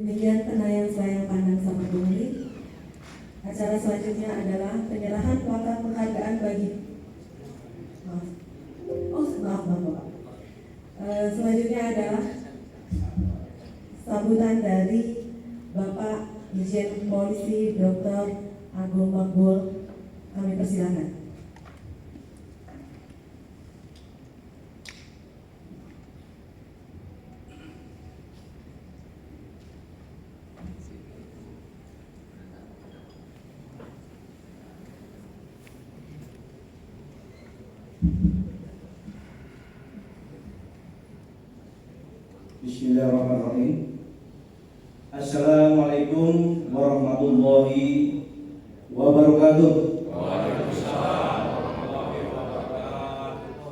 Demikian penayan saya yang pandang sama Pungli. Acara selanjutnya adalah penyerahan plakat penghargaan bagi maaf Bapak. Selanjutnya adalah sambutan dari Bapak Irjen Polisi Dr. Agung Makbul. Kami persilakan. Bismillahirrahmanirrahim. Assalamualaikum warahmatullahi wabarakatuh. Waalaikumsalam warahmatullahi wabarakatuh.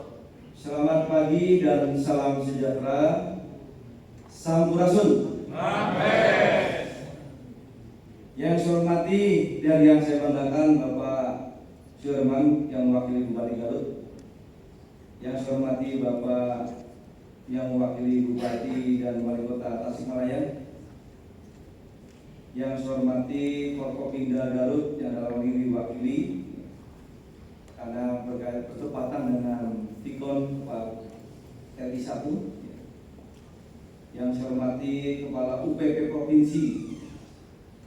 Selamat pagi dan salam sejahtera. Sampurasun. Yang saya hormati dan yang saya banggakan Bapak Suherman yang mewakili Bupati Garut. Yang saya hormati Bapak yang mewakili Bupati dan Wali Kota Tasikmalaya, yang saya hormati Forkopimda Garut yang dalam ini diwakili karena bertepatan dengan Tikon Pak RI 1, yang saya hormati Kepala UPP Provinsi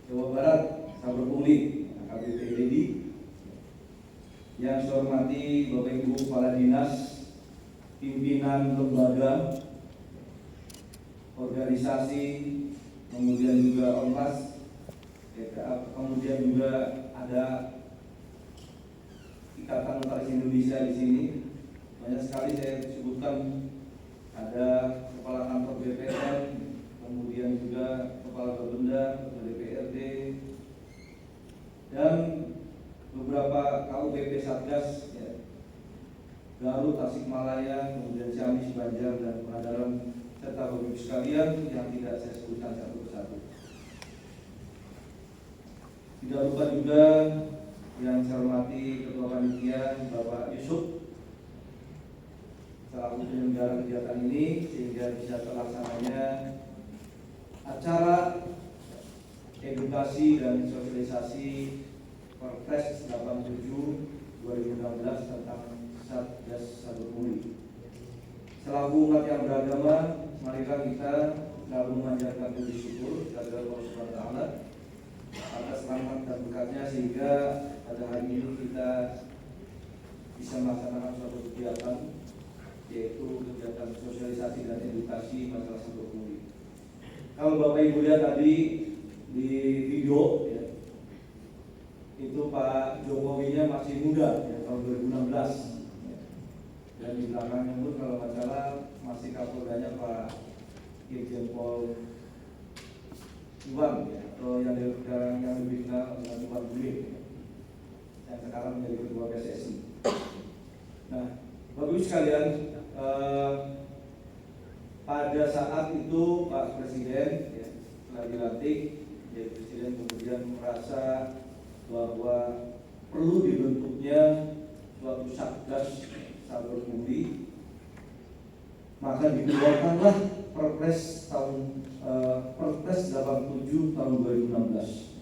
Jawa Barat Sabar Pungli AKBP Dedi, yang saya hormati Bapak Ibu Kepala Dinas, pimpinan lembaga, organisasi, kemudian juga ormas, kemudian juga ada Ikatan Notaris Indonesia di sini. Banyak sekali saya sebutkan, ada kepala kantor BPN, kemudian juga kepala Bapenda, kepala DPRD, dan beberapa KUPP Satgas. Garut, Tasikmalaya, kemudian Ciamis, Banjar, dan Pangandaran, serta Bapak Ibu sekalian yang tidak saya sebutkan satu persatu. Tidak lupa juga yang saya hormati Ketua Panitia Bapak Yusuf selaku penyelenggara kegiatan ini sehingga bisa terlaksananya acara edukasi dan sosialisasi Perpres 87 2016 tentang Satgas Sabar Pungli. Selaku umat yang beragama, marilah kita selalu memanjatkan puji syukur kepada Allah Subhanahu wa taala atas rahmat dan berkatnya sehingga pada hari ini kita bisa melaksanakan suatu kegiatan, yaitu kegiatan sosialisasi dan edukasi masalah Sabar Pungli. Kalau Bapak Ibu lihat tadi di video ya, itu Pak Jokowinya masih muda ya, tahun 2016. Dan di belakangnya itu kalau nggak salah masih Kapoldanya Pak Irjen Pol Iwan ya, atau yang lebih dikenal dengan Iwan Bule yang sekarang menjadi ketua PSSI. Nah, Bapak Ibu sekalian, pada saat itu Pak Presiden ya, setelah dilantik, jadi Presiden kemudian merasa bahwa perlu dibentuknya suatu Satgas Sabar Pungli, maka dikeluarkanlah Perpres 87 tahun 2016.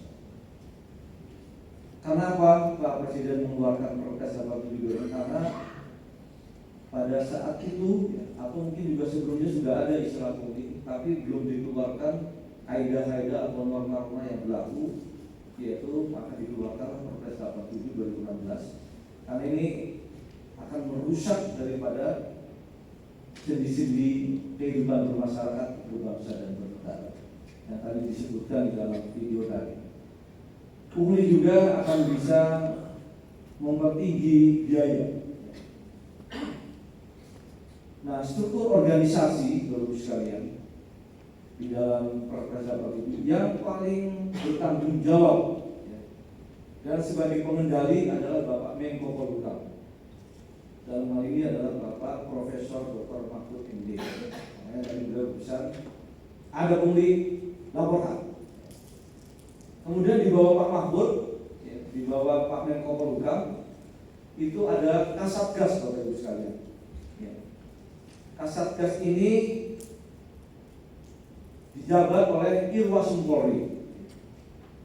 Karena apa Pak Presiden mengeluarkan Perpres 87? Karena pada saat itu atau mungkin juga sebelumnya sudah ada istilah pungli, tapi belum dikeluarkan kaidah-kaidah atau norma-norma yang berlaku, yaitu maka dikeluarkan Perpres 87 2016. Karena ini akan merusak daripada sendi-sendi kehidupan bermasyarakat, berbangsa dan bernegara yang tadi disebutkan di dalam video tadi. Pungli juga akan bisa mempertinggi biaya. Nah, struktur organisasi Bapak sekalian di dalam Perpres itu yang paling bertanggung jawab ya, dan sebagai pengendali adalah Bapak Menko Polhukam. Dalam hal ini adalah Bapak Profesor Dr. Mahfud MD. Makanya dari beliau besar ada pungli laporkan. Kemudian di bawah Pak Mahfud, ya, di bawah Pak Menko Polhukam itu ada Kasatgas Bapak Ibu sekalian. Ya. Kasatgas ini dijabat oleh Irwasum Polri.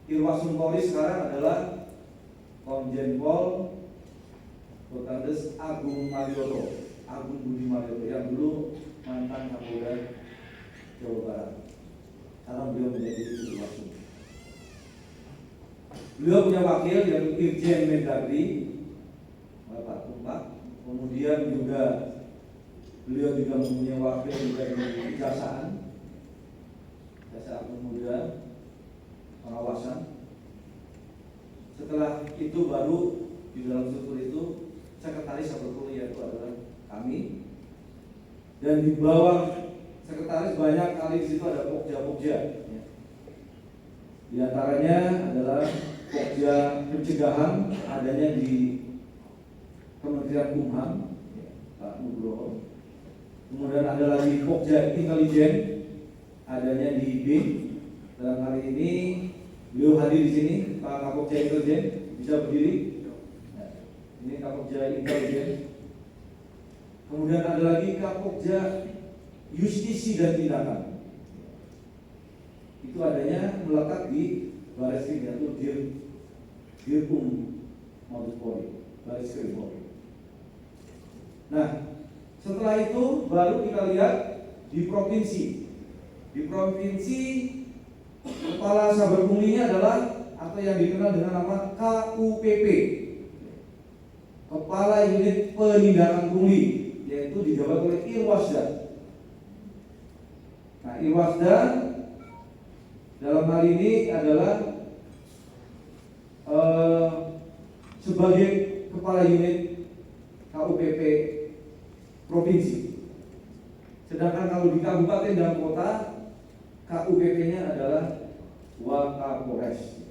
Irwasum Polri sekarang adalah Komjen Pol Kotandes Agung Budi Marioto yang dulu mantan Kapolda Jawa Barat. Sekarang beliau menjadi Irwasum. Beliau punya wakil yang Irjen Mendagri Bapak Tumpak. Kemudian juga beliau juga mempunyai wakil juga di Kejaksaan Pemuda Pengawasan. Setelah itu baru di dalam struktur itu sekretaris Saber Pungli yaitu adalah kami, dan di bawah sekretaris banyak kali di situ ada pokja-pokja. Di antaranya adalah pokja pencegahan adanya di Kementerian Kumham, Pak Nugroho. Kemudian ada lagi pokja intelijen adanya di BIN. Dalam kali ini beliau hadir di sini, Pak Kapokja intelijen, bisa berdiri. Nah, ini Kapokja intelijen. Kemudian ada lagi Kapokja Justisi dan Tindakan. Itu adanya melekat di Bareskrim, yaitu Dirkum Mabes Polri, Bareskrim Polri. Nah, setelah itu baru kita lihat di provinsi. Di provinsi kepala Saber Punglinya adalah atau yang dikenal dengan nama KUPP, Kepala Unit Penindakan Pungli, yaitu dijabat oleh Irwasda. Nah, Irwasda dalam hal ini adalah sebagai kepala unit KUPP provinsi. Sedangkan kalau di kabupaten dan kota, KUPP-nya adalah Wakapolres.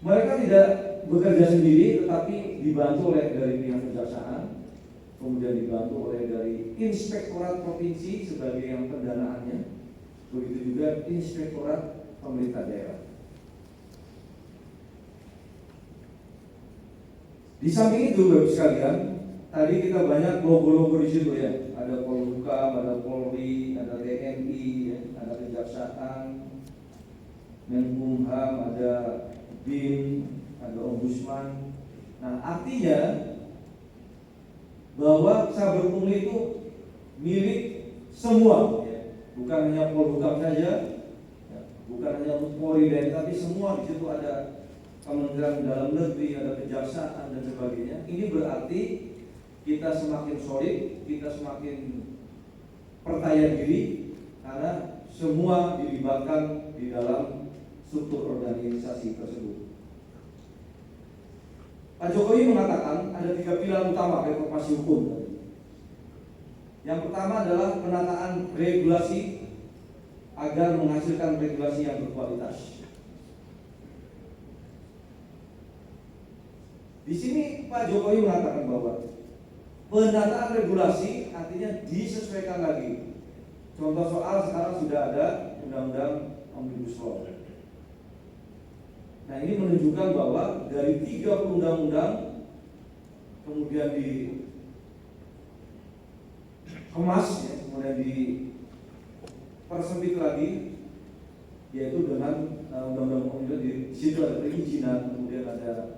Mereka tidak bekerja sendiri, tetapi dibantu oleh dari pihak kejaksaan, kemudian dibantu oleh dari Inspektorat Provinsi sebagai yang pendanaannya, begitu juga Inspektorat Pemerintah Daerah. Di samping itu, Bapak sekalian, tadi kita banyak logo-logo di situ ya. Ada Polhukam, ada Polri, ada TNI, ya, ada Kejaksaan, Menkumham, ada BIN, ada Ombudsman. Nah, artinya bahwa Saber Pungli itu milik semua, ya. Bukan hanya Polhukam saja, ya. Bukan hanya Polri, tapi semua di situ ada. Kementerian Dalam Negeri, ada Kejaksaan dan sebagainya. Ini berarti kita semakin solid, kita semakin percaya diri karena semua dilibatkan di dalam struktur organisasi tersebut. Pak Jokowi mengatakan ada 3 pilar utama reformasi hukum. Yang pertama adalah penataan regulasi agar menghasilkan regulasi yang berkualitas. Di sini Pak Jokowi mengatakan bahwa penataan regulasi artinya disesuaikan lagi. Contoh soal sekarang sudah ada Undang-Undang Omnibus Law. Nah, ini menunjukkan bahwa dari 30 undang-undang kemudian dikemas, ya, kemudian dipersempit lagi, yaitu dengan undang-undang Omnibus. Di situ ada perizinan, kemudian ada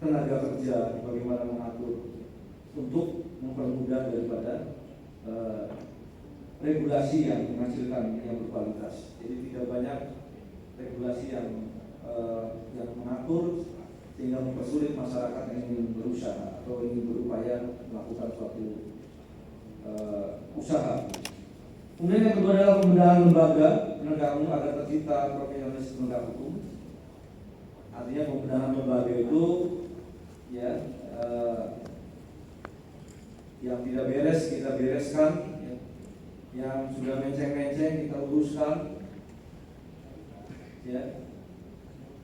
tenaga kerja, bagaimana mengatur untuk mempermudah daripada regulasi yang menghasilkan yang berkualitas. Jadi tidak banyak regulasi yang mengatur sehingga mempersulit masyarakat yang ingin berusaha atau ingin berupaya melakukan suatu usaha. Kemudian yang kedua adalah pembenahan lembaga penegak hukum agar tercipta profesionalis penegak hukum. Artinya pembenahan lembaga itu ya yang tidak beres kita bereskan, ya. Yang sudah menceng-menceng kita luruskan, ya.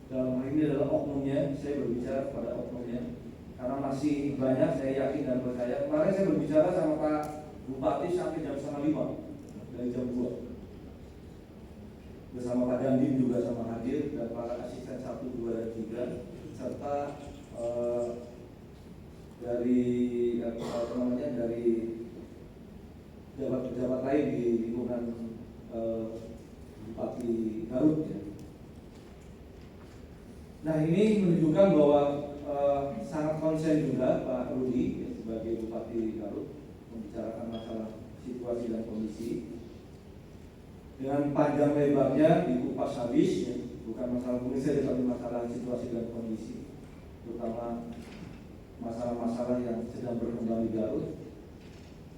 Dalam hal ini adalah oknumnya, saya berbicara pada oknumnya karena masih banyak, saya yakin dan percaya. Kemarin saya berbicara sama Pak Bupati sampai jam 4:30 dari jam 2. Bersama Pak Dandim juga sama hadir, dan para asisten 1, 2, dan 3 serta dari pejabat-pejabat lain di lingkungan Bupati Garut ya. Nah, ini menunjukkan bahwa sangat konsen juga Pak Rudi ya, sebagai Bupati Garut membicarakan masalah situasi dan kondisi dengan panjang lebarnya dikupas habis ya. Bukan masalah politik saja, tapi masalah situasi dan kondisi, terutama masalah-masalah yang sedang berkembang di Garut,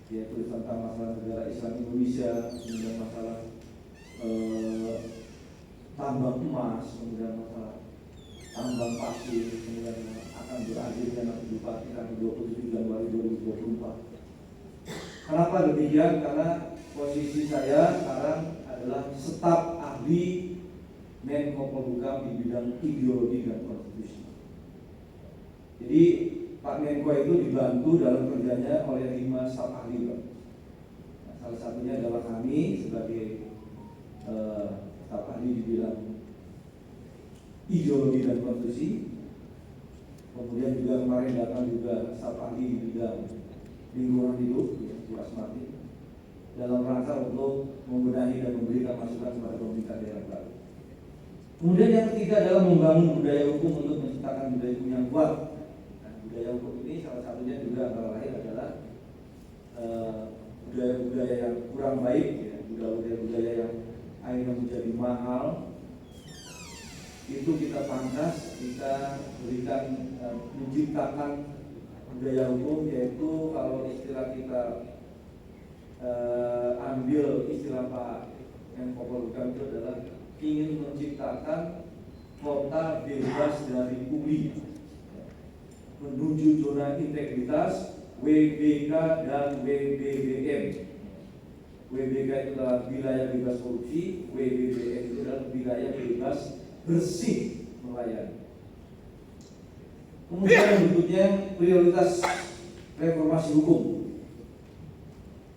yaitu tentang masalah negara Islam Indonesia, kemudian masalah tambang emas, kemudian masalah tambang pasir, kemudian akan berakhirnya nanti Bupati tanggal 27 Januari 2024. Kenapa demikian? Karena posisi saya sekarang adalah staf ahli Menko Polhukam di bidang ideologi dan konstitusi. Jadi Pak Menko itu dibantu dalam kerjanya oleh 5 staf ahli. Nah, salah satunya adalah kami sebagai staf ahli di bidang ideologi dan konstitusi. Kemudian juga kemarin datang juga staf ahli di bidang lingkungan hidup, ya, Bu Asmati, dalam rangka untuk membenahi dan memberikan masukan kepada pemerintah daerah baru. Kemudian yang ketiga adalah membangun budaya hukum untuk menciptakan budaya hukum yang kuat. Nah, budaya hukum ini salah satunya juga antara lain adalah budaya-budaya yang kurang baik, ya, budaya-budaya yang akhirnya menjadi mahal. Itu kita pangkas, kita berikan, menciptakan budaya hukum, yaitu kalau istilah kita ambil istilah Pak Menko Polhukam itu adalah ingin menciptakan kota bebas dari pungli menuju zona integritas WBK dan WBBM. WBK itu adalah wilayah bebas korupsi, WBBM itu adalah wilayah bebas bersih melayani. Kemudian berikutnya prioritas reformasi hukum.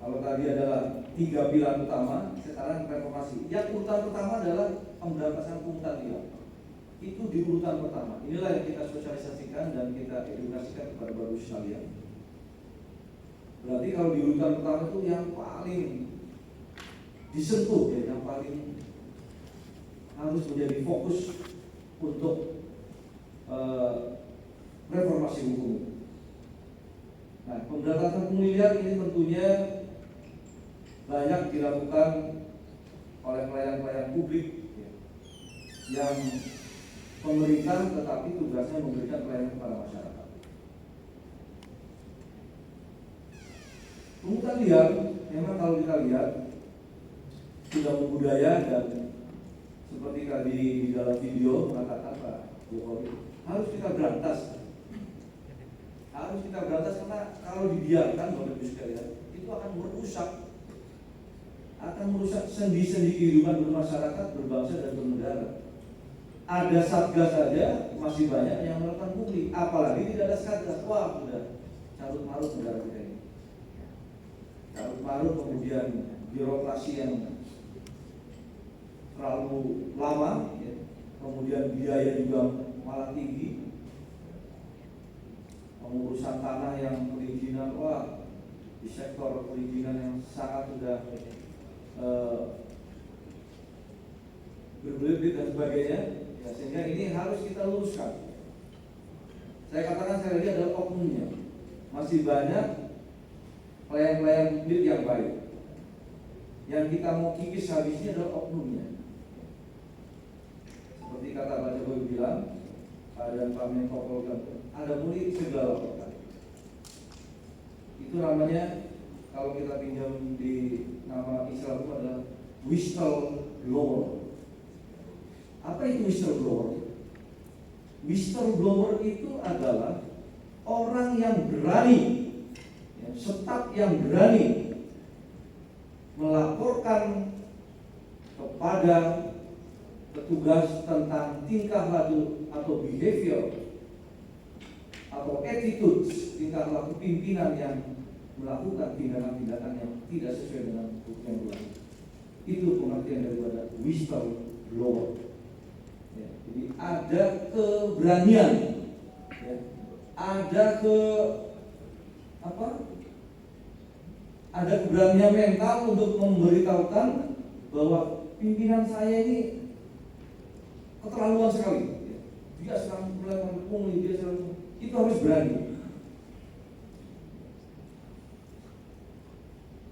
Kalau tadi adalah 3 pilar utama, sekarang reformasi. Yang urutan pertama adalah pemberantasan pungutan liar. Itu di urutan pertama. Inilah yang kita sosialisasikan dan kita edukasikan kepada baru sekalian. Berarti kalau di urutan pertama itu yang paling disentuh, ya, yang paling harus menjadi fokus untuk reformasi hukum. Nah, pemberantasan pungutan liar ini tentunya banyak dilakukan oleh pelayan-pelayan publik ya, yang pemerintah tetapi tugasnya memberikan pelayanan kepada masyarakat. Pungutan liar memang kalau kita lihat sudah membudaya dan seperti tadi di dalam video mengatakan Pak Jokowi harus kita berantas. Harus kita berantas karena kalau dibiarkan Bapak Ibu sekalian itu akan merusak sendi-sendi kehidupan bermasyarakat, berbangsa dan bernegara. Ada satgas saja masih banyak yang melakukan pungli, apalagi tidak ada satgas. Wah, sudah carut marut negara kita ini. Carut marut, kemudian birokrasi yang terlalu lama, ya. Kemudian biaya juga malah tinggi. Pengurusan tanah yang perizinan, wah, di sektor perizinan yang sangat sudah berbelit dan sebagainya, ya, sehingga ini harus kita luruskan. Saya katakan sekali lagi adalah oknumnya. Masih banyak pelayan-pelayan publik yang baik. Yang kita mau kikis habisnya adalah oknumnya. Seperti kata Pak Jokowi bilang, dan Pak Menko Polhukam, ada murid segala kota. Itu namanya kalau kita pinjam di nama Islam itu adalah whistleblower. Apa itu whistleblower? Whistleblower itu adalah orang yang berani, ya, staf yang berani melaporkan kepada petugas tentang tingkah laku atau behavior atau attitude, tingkah laku pimpinan yang melakukan tindakan-tindakan yang tidak sesuai dengan hukum yang berlaku. Itu pengertian daripada whistleblower. Ya, jadi ada keberanian, ya, ada ada keberanian mental untuk memberitahukan bahwa pimpinan saya ini keterlaluan sekali. Dia sedang mulai mempungli, dia sedang, itu harus berani.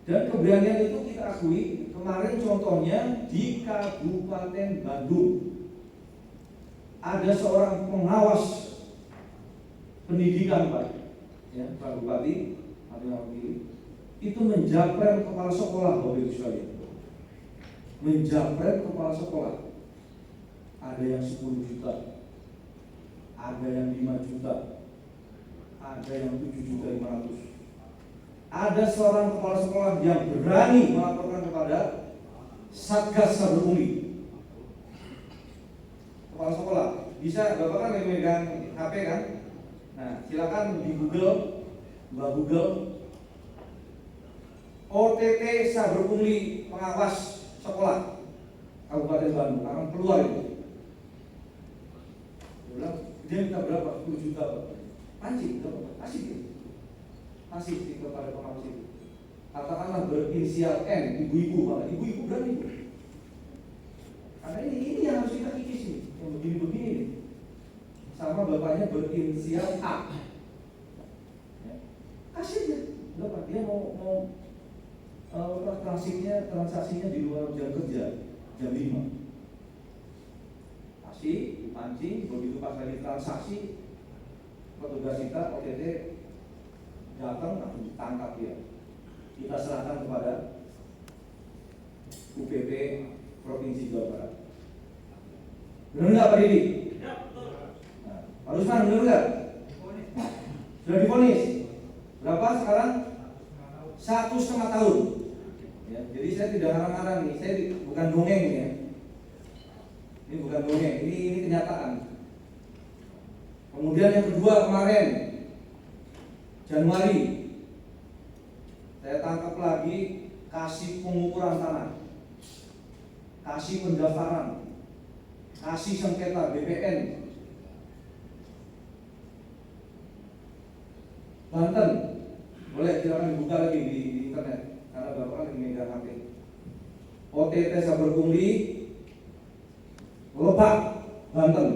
Dan keberanian itu kita akui. Kemarin contohnya di Kabupaten Bandung ada seorang pengawas pendidikan, Pak, ya, Pak Bupati atau yang wakili, itu menjapret kepala sekolah, Bapak Ibu sekalian. Menjapret kepala sekolah. Ada yang 10 juta, ada yang 5 juta, ada yang 7.500.000. Ada seorang kepala sekolah yang berani melaporkan kepada Satgas Saber Pungli. Kepala sekolah bisa, Bapak kan lagi megang HP kan? Nah, silakan di Google, Mbak Google, OTT Saber Pungli pengawas sekolah Kabupaten Bandung, akan keluar itu. Dia minta berapa? 10 juta, Pak. Pancing, kasih gitu. Kasih kepada pengawas itu. Katakanlah berinisial N, ibu-ibu, malah ibu-ibu berani. Karena ini yang harus kita kikis nih, yang begini-begini nih. Sama bapaknya berinisial A. Ya. Kasih aja, berapa? Dia mau transaksinya di luar jam kerja, jam 5. Kasih, dipancing, begitu pas lagi transaksi, petugas kita OTT datang langsung ditangkap dia. Kita serahkan kepada UPP Provinsi Jawa Barat. Benar nggak Pak Didi? Nah, Pak Rusman, benar nggak? Sudah divonis. Berapa sekarang? 1,5 tahun. Ya, jadi saya tidak ngarang-ngarang nih, saya bukan dongeng nih ya. Ini bukan dongeng, ini kenyataan. Kemudian yang kedua kemarin Januari saya tangkap lagi, kasih pengukuran tanah, kasih pendaftaran, kasih sengketa BPN. Banten, boleh silakan dibuka lagi di internet karena Bapak lagi megang HP. OTT Saber Pungli Lebak, Banten.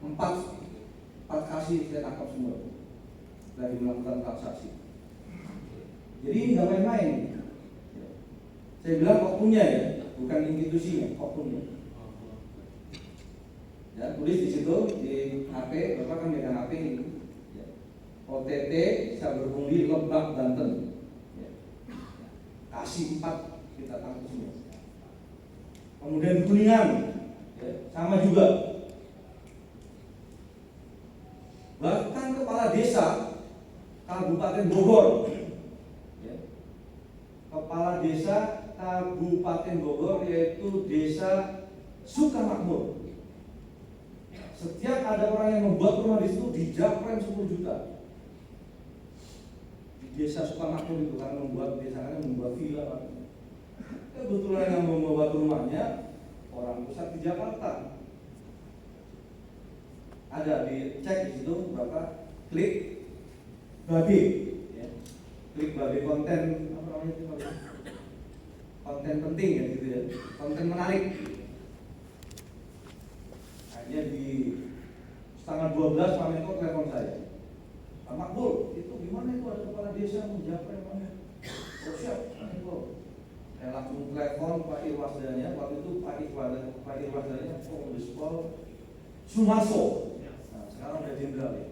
4 kasih saya tangkap semua lagi melakukan transaksi. Jadi ini nggak main-main. Saya bilang oknumnya ya, bukan institusinya, oknumnya. Ya, tulis di situ di HP, Bapak kan megang HP ini. Ya. OTT Saber Pungli Lebak, Banten. Ya. Kasih 4 kita tangkap semua. Kemudian di Kuningan, ya, sama juga. Bahkan kepala desa Kabupaten Bogor, ya, kepala desa Kabupaten Bogor yaitu Desa Sukamakmur. Setiap ada orang yang membuat rumah di situ dijapren 10 juta. Di Desa Sukamakmur itu karena membuat desa, karena membuat villa. Kebetulan yang membuat rumahnya orang pusat di Jakarta. Ada dicek di situ berapa klik babi, ya. Klik babi konten apa namanya itu, konten penting ya gitu ya, konten menarik. Hanya di setengah 12 Pak Menko telepon saya, Pak Makbul, itu gimana itu ada kepala desa menjapret mana? Oh siap, Pak Menko. Saya langsung telepon Pak Irwasdanya, waktu itu Pak Irwasdanya Kombes Pol Sumarso. Nah, sekarang udah jenderal ya.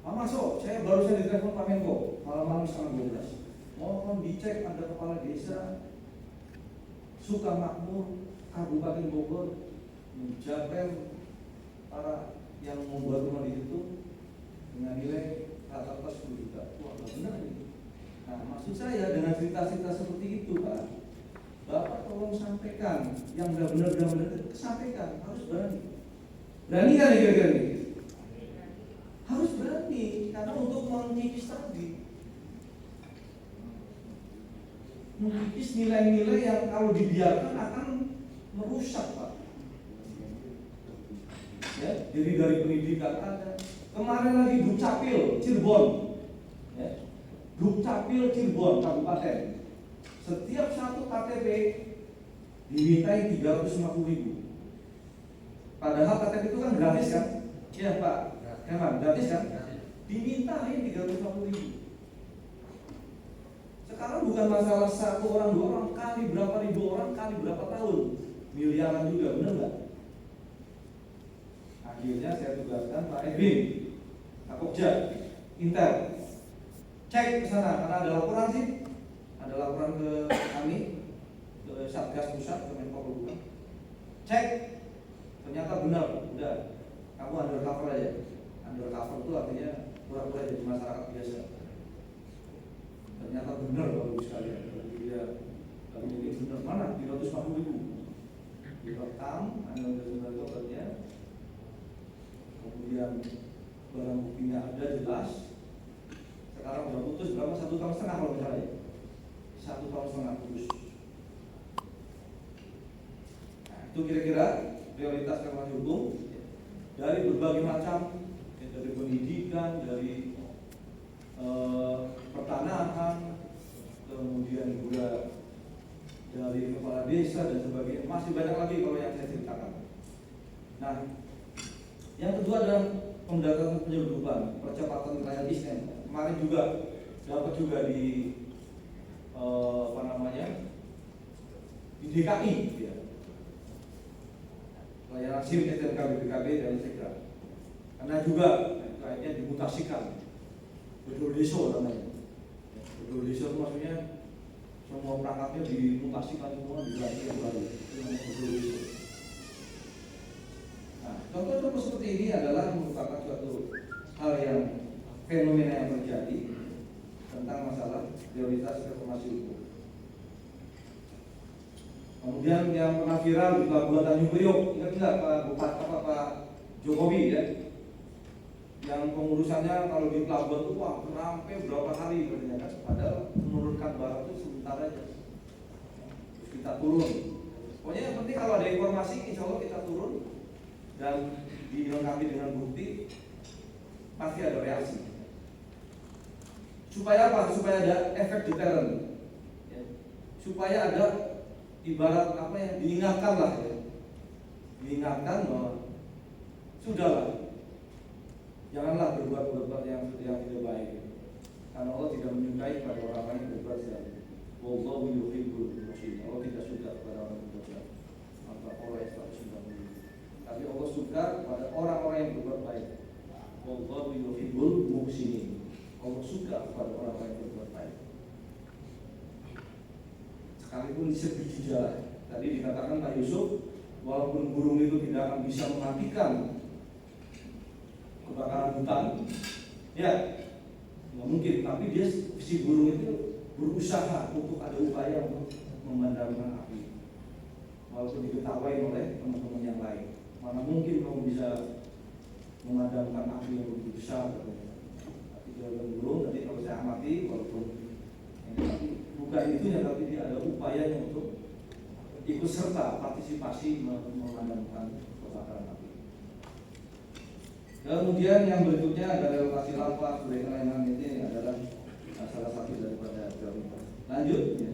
Pak Marso, saya barusan ditelepon Pak Menko malam-malam setengah 12. Mohon dicek ada kepala desa Sukamakmur Kabupaten Bogor menjapret para yang membuat rumah di situ dengan nilai rata-rata 10 juta. Wah, benar ini. Nah, maksud saya dengan cerita-cerita seperti itu, Pak, Bapak tolong sampaikan yang nggak benar-benar sampaikan, harus berani. Berani kan kira-kira ini? Harus berani, karena untuk mengikis tadi, mengikis nilai-nilai yang kalau dibiarkan akan merusak, Pak. Ya, jadi dari pendidikan ada. Kemarin lagi Dukcapil Cirebon, ya, Dukcapil Cirebon Kabupaten, setiap satu KTP dimintai 350.000. Padahal KTP itu kan gratis kan? Iya Pak, Herman, gratis kan? Dimintain 350.000. Sekarang bukan masalah satu orang, dua orang, kali berapa ribu orang, kali berapa tahun, miliaran juga, benar nggak? Akhirnya saya tugaskan Pak Edwin, Pak Pokja, Intel, cek ke sana karena ada laporan sih, ada laporan ke kami, ke Satgas Pusat, ke Menko Polhukam. Cek, ternyata benar, udah, kamu undercover aja. Undercover itu artinya pura-pura jadi masyarakat biasa. Ternyata benar bagus sekali. Dia kami ini benar mana 350.000 direkam, analisa totalnya, kemudian barang buktinya ada jelas. Sekarang sudah putus berapa? 1,5 tahun kalau misalnya 1,5 tahun putus. Nah, itu kira-kira prioritas reformasi hukum dari berbagai macam, dari pendidikan, dari pertanahan, kemudian juga dari kepala desa dan sebagainya. Masih banyak lagi kalau yang saya ceritakan. Nah, yang kedua adalah pemberantasan penyelundupan, percepatan wilayah bisnis. Kemarin juga dapat juga di di DKI, ya. Layanan SIM STNK BPKB dan Sekra. Karena juga kayaknya dimutasikan. Betul deso namanya. Betul deso itu maksudnya semua perangkatnya dimutasikan semua diganti yang baru. Itu namanya betul deso. Nah, contoh-contoh seperti ini adalah merupakan suatu hal yang fenomena yang terjadi tentang masalah prioritas reformasi hukum. Kemudian yang pernah viral di Pelabuhan Tanjung Priok, ingat nggak Pak Jokowi ya? Yang pengurusannya kalau di pelabuhan itu wah sampai berapa hari katanya kan, padahal menurunkan barang itu sebentar aja. Terus kita turun. Pokoknya yang penting kalau ada informasi, insya Allah kita turun dan dilengkapi dengan bukti, pasti ada reaksi. Supaya apa? Supaya ada efek deterrent. Ya. Supaya ada ibarat apa yang diingatkan lah ya. Diingatkan bahwa sudahlah. Janganlah berbuat yang tidak baik. Karena Allah tidak menyukai pada orang yang berbuat jahat. Wallahu yuhibbul muhsinin. Allah tidak suka kepada orang yang berbuat jahat. Maka Allah yang suka. Tapi Allah suka pada orang-orang yang berbuat baik. Wallahu yuhibbul muhsinin. Allah suka kepada orang-orang yang berbuat baik. Sekalipun sebiji jalan. Tadi dikatakan Pak Yusuf, walaupun burung itu tidak akan bisa mematikan kebakaran hutan, ya nggak mungkin. Tapi dia si burung itu berusaha untuk ada upaya untuk memadamkan api, walaupun diketahui oleh teman-teman yang lain. Mana mungkin kamu bisa memadamkan api yang begitu besar? Tapi jawaban burung tadi kalau saya amati, walaupun bukan itunya, tapi dia ada upayanya untuk ikut serta partisipasi memadamkan kebakaran api. Kemudian yang berikutnya adalah relokasi lapas, lain-lain ini adalah salah satu daripada prioritas. Lanjut, ya.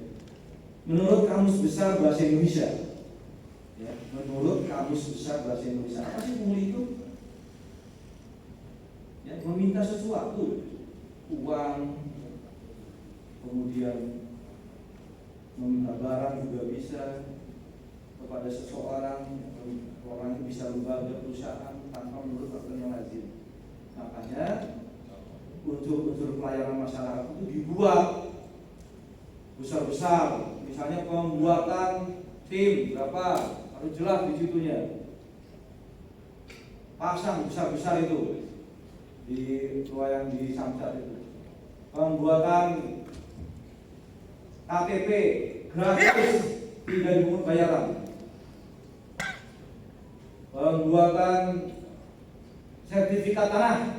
Menurut Kamus Besar Bahasa Indonesia, ya, menurut Kamus Besar Bahasa Indonesia, apa sih pungli itu? Ya, meminta sesuatu, uang, kemudian meminta barang juga bisa kepada seseorang, orang itu bisa lembaga perusahaan tanpa menurut aturan yang lazim. Makanya unsur-unsur pelayanan masyarakat itu dibuat besar-besar. Misalnya pembuatan tim berapa harus jelas di situnya. Pasang besar-besar itu di yang di Samsat itu. Pembuatan KTP gratis tidak dipungut bayaran. Pembuatan sertifikat tanah,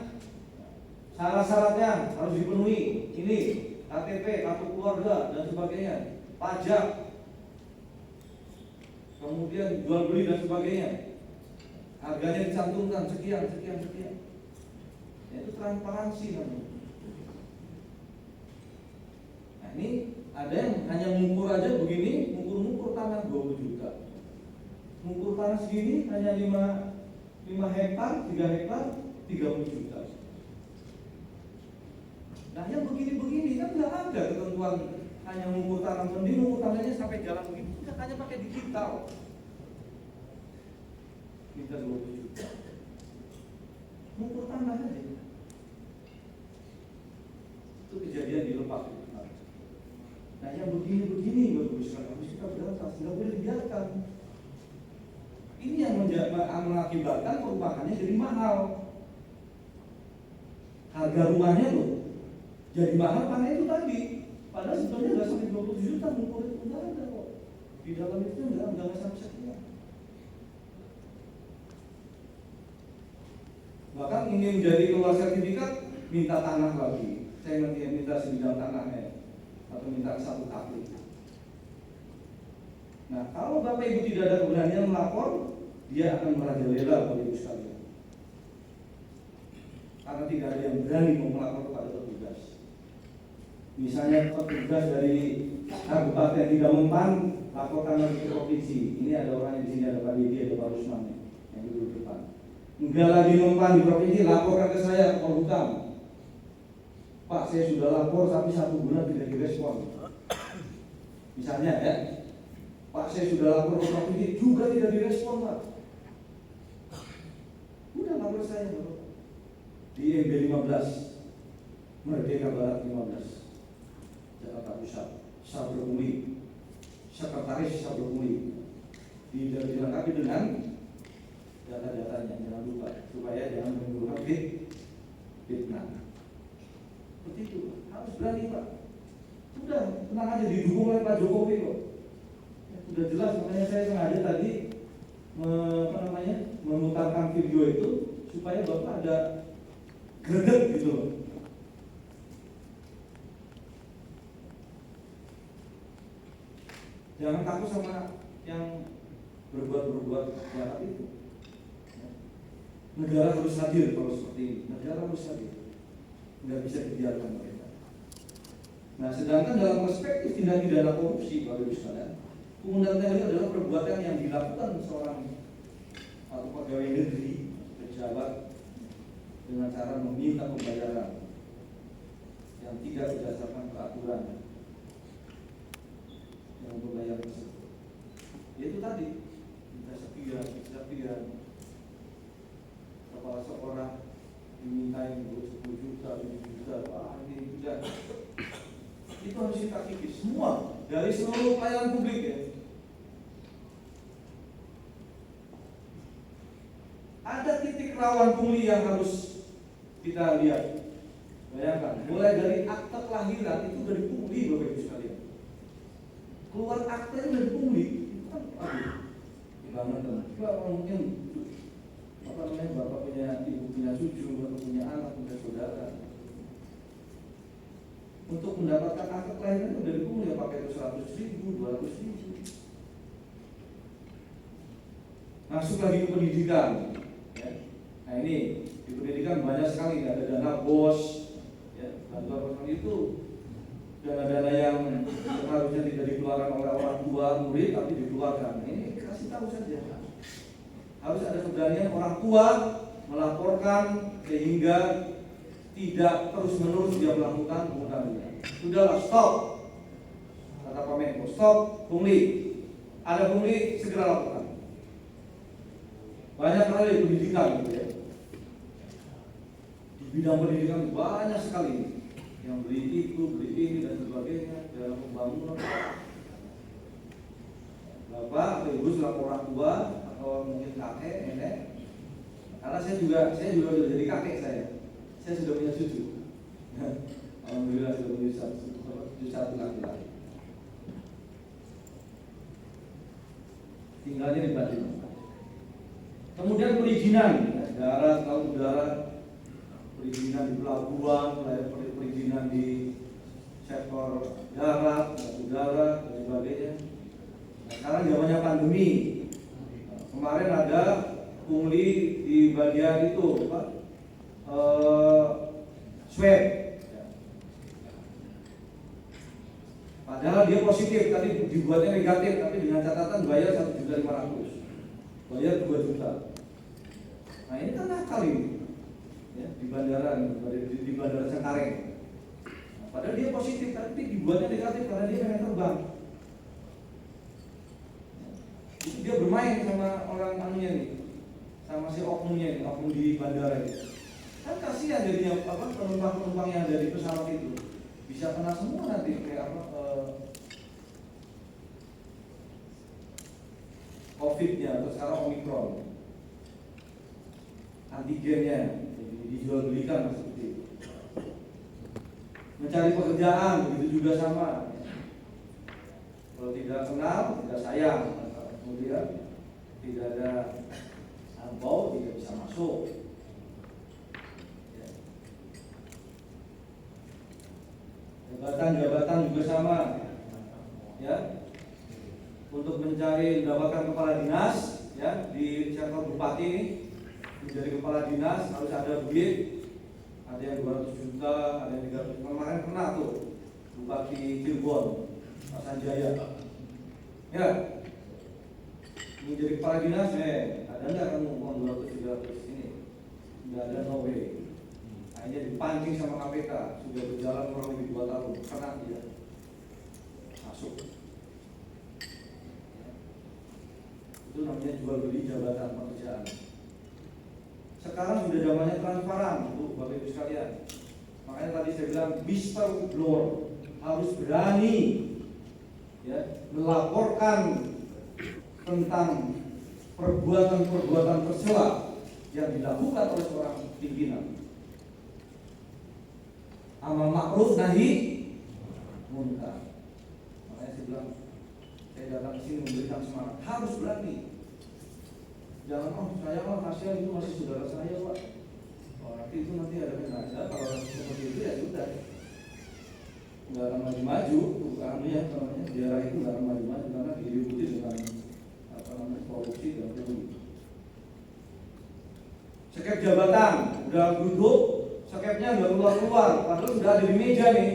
syarat-syaratnya harus dipenuhi. Ini KTP, kartu keluarga dan sebagainya, pajak, kemudian jual beli dan sebagainya. Harganya dicantumkan sekian. Itu transparansi namanya. Nah, ini ada yang hanya mengukur aja begini, mengukur tanah 20 juta. Mengukur tanah segini hanya 5 hektar, 3 hektar, 30 juta. Nah, yang begini-begini kan nggak ada ketentuan hanya mengukur tanah, mending mengukur tanahnya sampai jalan begini, hanya pakai digital. Minta 20 juta. Mengukur tanah aja. Itu kejadian di Lebak. Nah, yang begini-begini Bapak Ibu harus kita berantas, nggak boleh dibiarkan. Ini yang mengakibatkan perumahannya jadi mahal. Harga rumahnya loh jadi mahal karena itu tadi. Padahal sebenarnya nggak sampai 20 juta mengukur itu nggak ada kok. Di dalam itu nggak sampai sekian. Bahkan ingin menjadi keluar sertifikat minta tanah lagi. Saya nanti minta sebidang tanahnya atau minta 1 kaki. Nah, kalau Bapak Ibu tidak ada keberanian melapor, dia akan merajalela Bapak Ibu sekalian. Karena tidak ada yang berani mau melapor kepada petugas. Misalnya petugas dari Kabupaten tidak mempan, laporkan lagi ke provinsi. Ini ada orang di sini, ada Pak Didi, ada Pak Rusman yang duduk di depan. Enggak lagi mempan di provinsi, laporkan ke saya ke Polhukam. Pak, saya sudah lapor tapi 1 bulan tidak direspon. Misalnya ya, Pak, saya sudah lapor ke provinsi juga tidak direspon, Pak. Udah lapor saya, Pak. Di MB 15, Merdeka Barat 15, Jakarta Pusat, Sabrokuli, Sekretaris Sabrokuli. Dilengkapi dengan data-datanya, jangan lupa supaya jangan menimbulkan fitnah. Seperti itu, harus berani Pak. Sudah, tenang aja, didukung oleh Pak Jokowi kok. Sudah jelas, makanya saya sengaja tadi memutarkan video itu supaya Bapak ada greget gitu loh. Jangan takut sama yang berbuat jahat itu. Negara harus hadir kalau seperti ini. Negara harus hadir. Nggak bisa dibiarkan mereka. Nah, sedangkan dalam perspektif tindak pidana korupsi, Bapak Ibu sekalian, penggunaan teknologi adalah perbuatan yang dilakukan seorang atau pegawai negeri, pejabat, dengan cara meminta pembayaran yang tidak berdasarkan peraturan yang membayar tersebut. Yaitu tadi minta sekian, kepala sekolah dimintain 10 juta, 7 juta, ini tidak. Itu harus kita kikis semua dari seluruh pelayanan publik ya. Ada titik rawan pungli yang harus kita lihat. Bayangkan, mulai dari akte kelahiran itu dari pungli Bapak Ibu sekalian. Keluar akte itu dari pungli, itu kan gimana teman? Mungkin bapak punya ibu punya cucu atau punya anak punya saudara. Untuk mendapatkan akte kelahiran itu dari pungli ya pakai 100.000, 200.000. Masuk lagi ke pendidikan. Ya. Nah ini di pendidikan banyak sekali, ada dana BOS, ya, bantuan itu dana-dana yang seharusnya tidak dikeluarkan oleh orang tua murid tapi dikeluarkan. Ini kasih tahu saja. Harus ada keberanian orang tua melaporkan sehingga tidak terus-menerus dia melakukan penggunaan. Sudahlah, stop. Kata Pak Menko, stop pungli. Ada pungli segera lakukan. Banyak hal di pendidikan gitu ya. Di bidang pendidikan banyak sekali yang beli itu, beli ini dan sebagainya dalam pembangunan. Bapak atau ibu selaku orang tua atau mungkin kakek, nenek. Karena saya juga sudah jadi kakek saya sudah punya cucu. Alhamdulillah sudah punya satu laki-laki. Tinggalnya di Batin. Kemudian perizinan, darat, laut, udara, perizinan di pelabuhan, perizinan di sektor darat, udara, dan sebagainya. Nah, sekarang zamannya pandemi. Kemarin ada pungli di bagian itu, Pak, swab. tadi dibuatnya negatif, tapi dengan catatan bayar 1.500.000, bayar 2 juta. Nah ini kan nakal ini, ya, di bandara Cengkareng. Nah, padahal dia positif, tapi dibuatnya negatif karena dia pengen terbang. Itu dia bermain sama orang anunya nih, sama si oknumnya nih, oknum di bandara ini. Kan kasihan jadinya penumpang yang ada di pesawat itu bisa kena semua nanti kayak COVID-nya atau sekarang Omikron, antigennya dijual belikan seperti itu. Mencari pekerjaan begitu juga sama. Kalau tidak kenal, tidak sayang, kemudian tidak ada angpau, tidak bisa masuk. Jabatan juga sama, ya. Untuk mencari mendapatkan kepala dinas, ya, di sektor bupati ini menjadi kepala dinas harus ada duit, ada yang 200 juta, ada yang 300. Kemarin pernah tuh Bupati Cirebon, Pak Sanjaya, ya, menjadi kepala dinas, ada nggak kamu uang 200-300 ini? Nggak ada, no way. Akhirnya dipancing sama KPK, sudah berjalan kurang lebih 2 tahun, pernah dia masuk. Itu namanya jual beli jabatan pekerjaan. Sekarang sudah zamannya transparan, Bu, Bapak Ibu sekalian. Makanya tadi saya bilang whistleblower harus berani, ya, melaporkan tentang perbuatan-perbuatan tercela yang dilakukan oleh seorang pimpinan. Amal ma'ruf nahi munkar. Makanya saya bilang, saya datang ke sini memberikan semangat, harus berani. Jangan, saya kasihan itu masih saudara saya, Pak. Nanti itu nanti ada jenazah, kalau seperti itu ya sudah, nggak akan maju-maju. Namanya daerah itu nggak akan maju-maju karena diliputi dengan korupsi dan korupsi. Sekep jabatan udah duduk, sekepnya nggak keluar, padahal sudah ada di meja nih.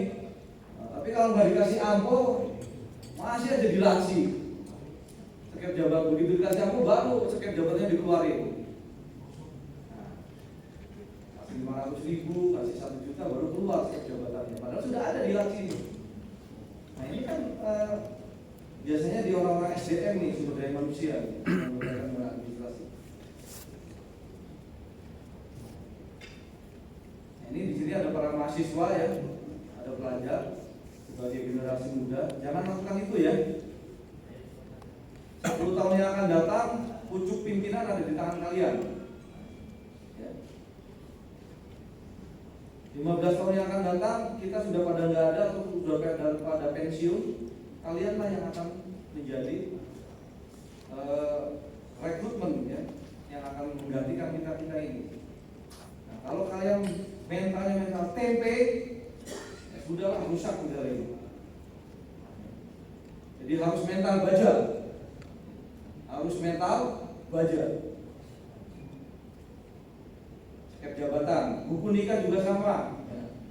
Nah, tapi kalau nggak dikasih ampo, masih aja dilasi. Sekep jabatan begitu dikasih ampo, baru sekep jabatannya dikeluarin. Nah, kasih 500.000, kasih 1 juta, baru keluar sekep jabatannya. Padahal sudah ada di laci. Nah ini kan biasanya di orang-orang SDM nih, sumber daya manusia yang berkaitan dengan administrasi. Ini di sini ada para mahasiswa, ya, ada pelajar sebagai generasi muda. Jangan lakukan itu, ya. 10 tahun yang akan datang, pucuk pimpinan ada di tangan kalian. Ya. 15 tahun yang akan datang, kita sudah pada nggak ada atau sudah pada pensiun. Kalianlah yang akan menjadi rekrutmen, ya, yang akan menggantikan kita ini. Nah, kalau kalian mentalnya mental tempe, ya sudahlah, rusak negara ini. Jadi harus mental baja, harus mental baja. Sekep jabatan, buku nikah juga sama.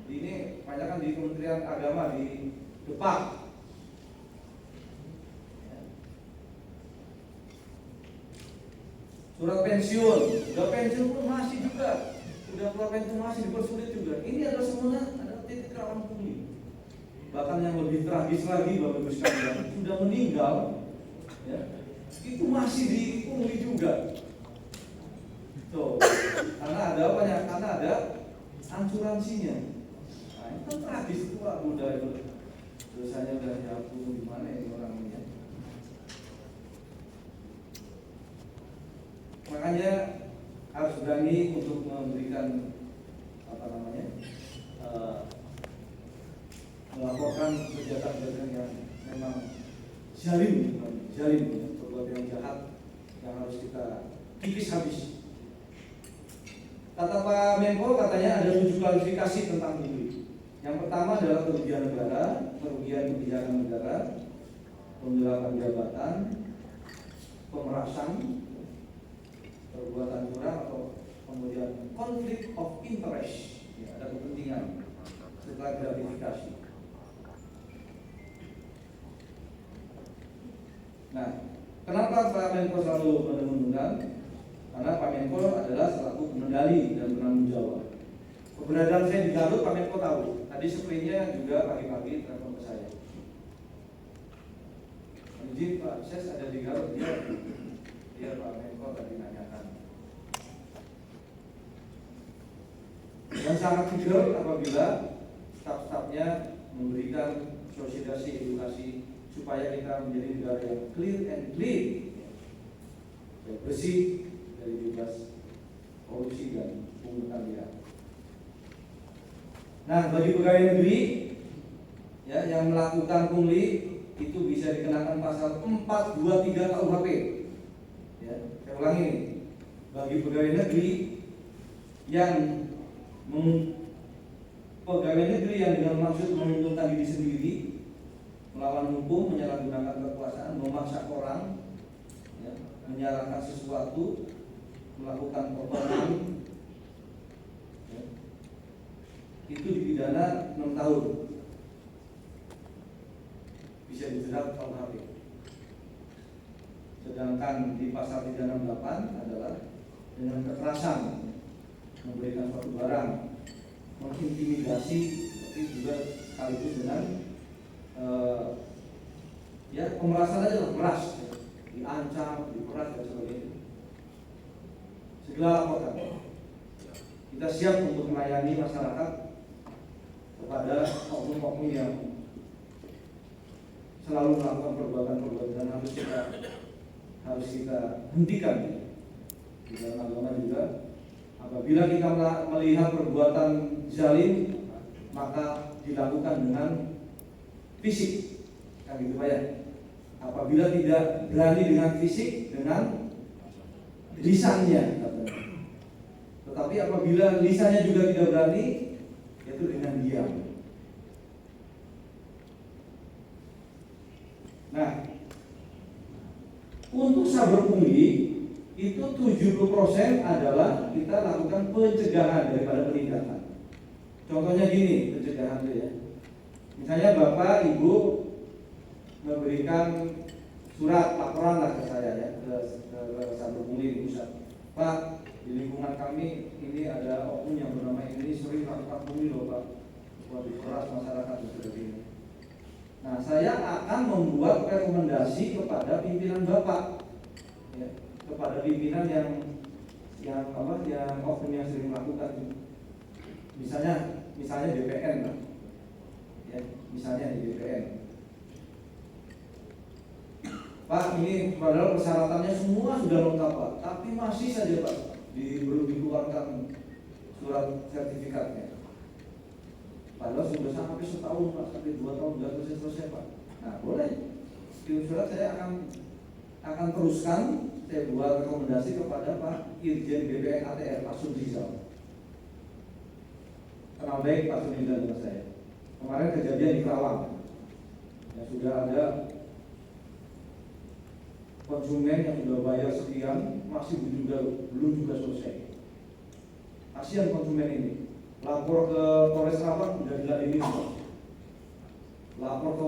Ini banyak kan di Kementerian Agama di Depak. Surat pensiun, udah pensiun pun masih juga, udah keluar pensiun masih dipersulit juga. Ini adalah semuanya adalah titik rawan pungli. Bahkan yang lebih tragis lagi, Bapak Ibu sekalian, sudah meninggal, ya, itu masih dipungli juga. Tuh, karena ada apa ya? Karena ada asuransinya. Nah, itu kan tragis itu, Pak. Udah itu dosanya udah jatuh di mana ini orangnya? Makanya harus berani untuk memberikan melaporkan kejahatan-kejahatan yang memang zalim, perbuatan yang jahat yang harus kita kikis habis. Kata Pak Menko, katanya ada 7 klarifikasi tentang ini. Yang pertama adalah kerugian negara, kerugian kebijakan negara, penggelapan jabatan, pemerasan, perbuatan curang, atau kemudian konflik of interest, ya, ada kepentingan setelah gratifikasi. Nah, kenapa Pak Menko selalu menurunkan? Karena Pak Menko adalah selaku pengendali dan penanggung jawab. Keberadaan saya di Garut, Pak Menko tahu. Tadi sepertinya juga pagi-pagi telepon ke saya. Izin Pak, saya ada di Garut. Dia Pak Menko tadi nanyakan. Dan sangat kecil apabila staf-stafnya memberikan sosialisasi edukasi supaya kita menjadi negara yang clear and clean, yang bersih dari bebas korupsi dan pungutan liar. Nah, bagi pegawai negeri ya, yang melakukan pungli itu bisa dikenakan pasal 423 KUHP. Ya, saya ulangi nih. Bagi pegawai negeri yang dengan maksud menguntungkan diri sendiri, melawan hukum, menyalahgunakan kekuasaan, memaksa orang, ya, menyalahkan sesuatu, melakukan perbuatan, ya, itu dipidana 6 tahun, bisa dijerat KUHP. Sedangkan di pasal 368 adalah dengan kekerasan, memberikan suatu barang, mengintimidasi, tapi juga sekaligus dengan ya pemerasan aja lah, meras, ya, diancam, diperas dan sebagainya. Segera laporkan. Kita siap untuk melayani masyarakat kepada oknum-oknum yang selalu melakukan perbuatan-perbuatan dan harus kita hentikan. Di dalam agama juga, apabila kita melihat perbuatan zalim, maka dilakukan dengan fisik, kan gitu Pak ya. Apabila tidak berani dengan fisik, dengan lisannya, katanya. Tetapi apabila lisannya juga tidak berani, yaitu dengan diam. Nah, untuk saber pungli itu 70% adalah kita lakukan pencegahan daripada penindakan. Contohnya gini, pencegahan itu ya. Misalnya Bapak, Ibu memberikan surat laporan lah ke saya ya, ke saber pungli di pusat. Pak, di lingkungan kami ini ada oknum yang bernama ini sering melakukan pungli loh Pak, buat diperas masyarakat dan sebagainya. Nah, saya akan membuat rekomendasi kepada pimpinan Bapak, ya, kepada pimpinan yang oknum yang sering melakukan. Misalnya BPN, Pak. Ya, misalnya di BPN. Pak, ini padahal persyaratannya semua sudah lengkap Pak, tapi masih saja Pak belum dikeluarkan surat sertifikatnya. Padahal sudah sampai setahun Pak, sampai 2 tahun nggak selesai Pak. Nah, boleh. Kirim surat, saya akan teruskan, saya buat rekomendasi kepada Pak Irjen BPN ATR Pak Sundrizal. Kenal baik Pak Sundrizal dengan saya. Kemarin kejadian di Kerawang, ya, sudah ada konsumen yang sudah bayar sekian masih belum juga selesai. Kasihan konsumen ini. Lapor ke Polres Kerawang sudah diladeni, lapor ke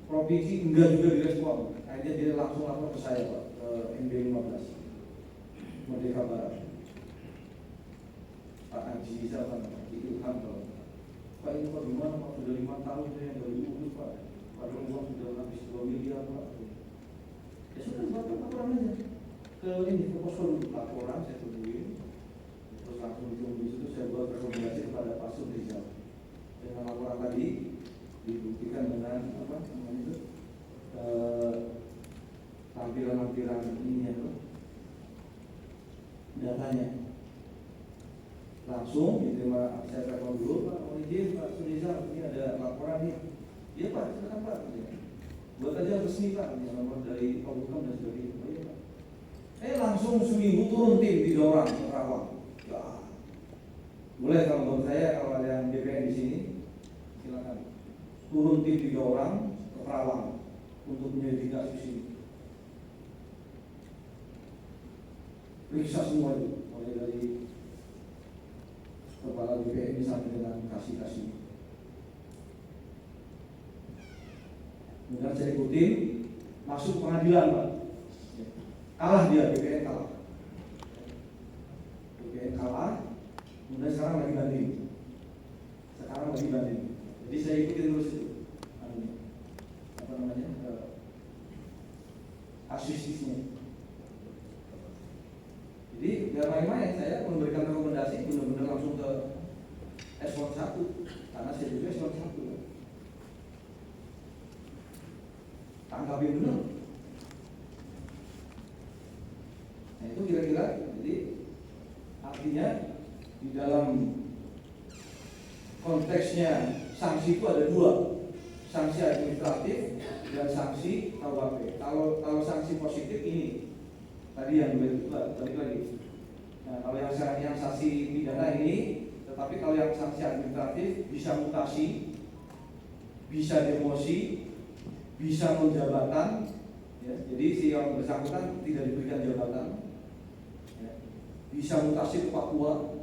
provinsi enggak juga direspon. Akhirnya dia langsung lapor ke saya Pak, ke NB15 Merdeka Barat. Pak Haji siapa namanya? Ilham kalau Pak, ini Pak gimana Pak, sudah 5 tahun saya yang dari urus Pak, padahal uang sudah habis 2 miliar Pak. Ya sudah, Bapak laporan aja ke pos laporan, saya tungguin. Terus langsung di situ saya buat rekomendasi kepada Pak Sundrizal. Dengan laporan tadi dibuktikan dengan tampilan-tampilan ini ya, datanya. Langsung diterima, saya telepon dulu Pak, mohon izin Pak Sundrizal, ini ada laporan nih. Iya Pak, silakan Pak. Buat aja resmi Pak, nomor dari Polhukam dan sebagainya. Oh, iya, Pak. Langsung seminggu turun tim 3 orang ke Kerawang. Ya, boleh kalau menurut saya, kalau ada yang BPN di sini, silakan turun tim 3 orang ke Kerawang untuk menyelidiki kasus ini. Periksa semua itu, mulai dari kepala BPN sampai dengan kasih. Kemudian saya ikutin masuk ke pengadilan Pak. Kalah dia, BPN kalah. BPN kalah, kemudian sekarang lagi banding. Jadi saya ikutin terus itu, kasusnya. Jadi gak main-main, saya memberikan rekomendasi benar-benar langsung ke eselon 1, karena saya juga eselon 1. Tanggapi benar. Nah itu kira-kira, jadi artinya di dalam konteksnya sanksi itu ada dua, sanksi administratif dan sanksi KUHP. Kalau sanksi positif ini tadi yang balik lagi. Nah, kalau yang sanksi pidana ini, tetapi kalau yang sanksi administratif bisa mutasi, bisa demosi, bisa menjabatan. Ya, jadi si yang bersangkutan tidak diberikan jabatan. Ya, bisa mutasi ke Papua